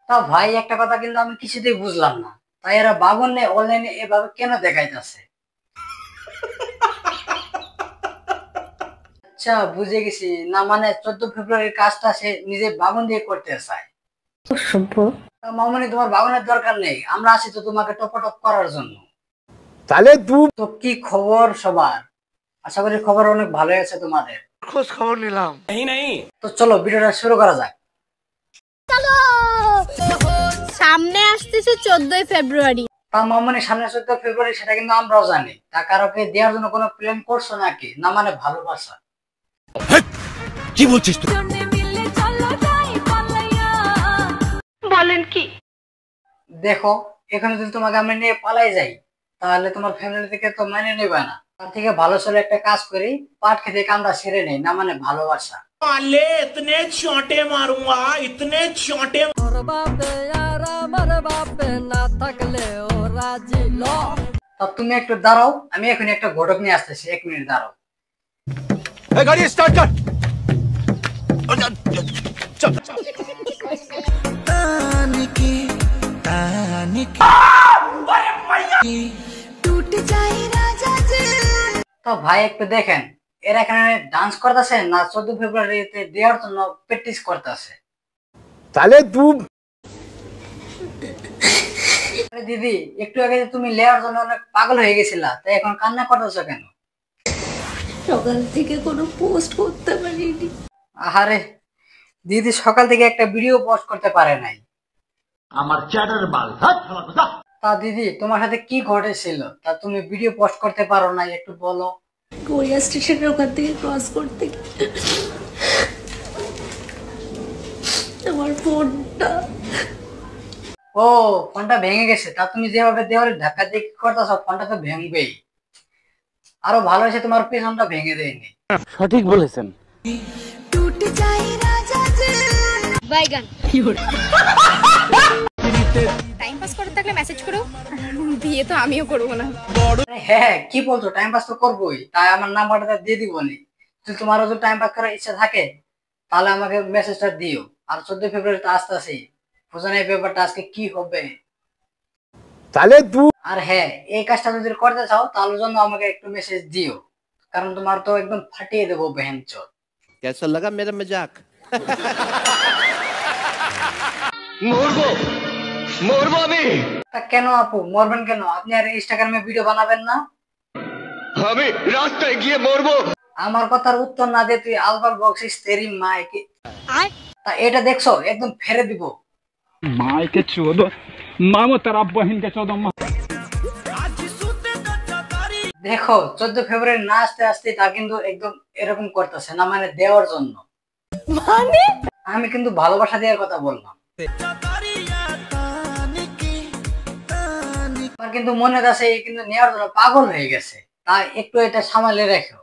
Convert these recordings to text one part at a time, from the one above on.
তা ভাই একটা কথা কিন্তু আমি কিছুতেই বুঝলাম না, তাই এরা বাবনে অনলাইনে এভাবে কেন দেখাইতেছে? আচ্ছা বুঝে গেছি, না মানে 14 ফেব্রুয়ারির কাজটা সে নিজে বাবন দিয়ে করতে চায়। তা মামনি তোমার বাবনের দরকার নেই, আমরা আছি তো তোমাকে টপ করার জন্য। তাহলে তুই তো কি খবর সবার? আশা করি খবর অনেক ভালোই আছে তোমাদের। খোঁজ খবর নিলাম। তো চলো ভিডিওটা শুরু করা যাক। সামনে আসতেছে 14 ফেব্রুয়ারি। তা মামনি সামনে 14 ফেব্রুয়ারি সেটা কিন্তু আমরাও জানি, তা কারোকে দেওয়ার জন্য কোনো প্ল্যান করছো নাকি? না মানে ভালোবাসা? কি বলছিস তুই? বলেন কি? দেখো এখানে যদি তোমাকে আমরা নিয়ে পালাই যাই তাহলে তোমার ফ্যামিলি থেকে তো মেনে নেবে না। তার থেকে ভালো চলে একটা কাজ করি, পাট খেতে কামটা সেরে নেই, না মানে ভালোবাসা। इतने चोटे मारूंगा इतने चोटे। তা তুমি একটু দাঁড়াও, আমি এখন একটা ঘটক নিয়ে আসতেছি, 1 মিনিট দাঁড়াও। গাড়ি স্টার্ট কর। তো ভাই একটু দেখেন, এরা এখানে ডান্স করতেছে না 14 ফেব্রুয়ারিতে দেওয়ার জন্য প্র্যাকটিস করতেছে? তাহলে তুই দিদি একটু আগে যে তুমি লেয়ার জন্য অনেক পাগল হয়ে গেছিলা, তাই এখন কান্না করতেছো কেন? সকাল থেকে কোনো পোস্ট করতে পারিনি। আহারে দিদি সকাল থেকে একটা ভিডিও পোস্ট করতে পারে নাই। আমার চ্যাটার বাল তা দিদি তোমার সাথে কি ঘটেছিল, তা তুমি ভিডিও পোস্ট করতে পারো নাই, একটু বলো। গড়িয়া স্টেশনের ওখান থেকে ক্রস করতে আমার ফোনটা ও ফোনটা ভেঙে গেছে, তা তুমি যেভাবে দেওয়ালে ধাক্কা দিয়ে করতেছো ফোনটা তো ভেঙবেই। আরো ভালো হয়েছে তোমার পেছনটা ভেঙে দেয়নি। সঠিক বলেছেন। বাইগান টাইম পাস করতে থাকলে মেসেজ করো, বিয়ে তো আমিও করবো না। হ্যাঁ কি বলছো, টাইম পাস তো করবোই, তাই আমার নাম্বারটা দিয়ে দিব নি। যদি তোমারও যদি টাইম পাস করার ইচ্ছা থাকে তাহলে আমাকে মেসেজটা দিও। আর 14 ফেব্রুয়ারি তো আসতে আসি, বুঝো না এই ব্যাপারটা আজকে কি হবে। তাহলে তুই আর হ্যাঁ এই কাজটা যদি করতে চাও তাহলে জন্য আমাকে একটু মেসেজ দিও, কারণ তোমার তো একদম ফাটিয়ে দেবো বেহেনচোদ। कैसा लगा मेरा मजाक? মরবো মরবো আমি। তা কেন আপু মরবেন কেন? আপনি আর ইনস্টাগ্রামে ভিডিও বানাবেন না? আমি রাস্তায় গিয়ে মরবো। আমার কথার উত্তর না দিয়ে তুই আলবাল বকছিস তেরি মাইকে। তা এটা দেখছো একদম ফেরে দিব। माय के चौदह मामो तेरा बहन के 14 দেখো 14 ফেব্রুয়ারি না আসতে আসতে তা কিন্তু একদম এরকম করতেছে, না মানে দেওয়ার জন্য। মানে আমি কিন্তু ভালোবাসা দেওয়ার কথা বললাম। আমার কিন্তু মনে আছে এই কিন্তু নেওয়ার জন্য পাগল হয়ে গেছে, তাই একটু এটা সামালে রেখো,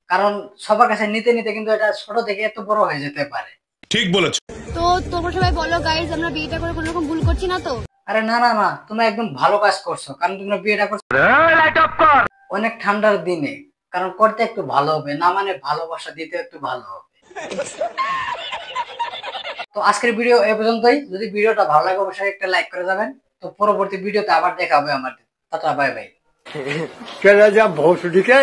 কারণ সবার কাছে নিতে নিতে কিন্তু এটা ছোট থেকে এত বড় হয়ে যেতে পারে। ঠিক বলেছো। তো তোমরা সবাই বলো গাইস, আমরা বিয়েটা করে কোনো রকম ভুল করছি না তো? আরে না না না, তুমি একদম ভালো কাজ করছো, কারণ তোমরা বিয়েটা করছো অনেক ঠান্ডার দিনে, কারণ করতে একটু ভালো হবে, না মানে ভালোবাসা দিতে একটু ভালো হবে। তো আজকের ভিডিও এ পর্যন্তই। যদি ভিডিওটা ভালো লাগে অবশ্যই একটা লাইক করে যাবেন। তো পরবর্তী ভিডিওতে আবার দেখা হবে আমাদের। Tata bye bye. কেন যা ভোসডিকে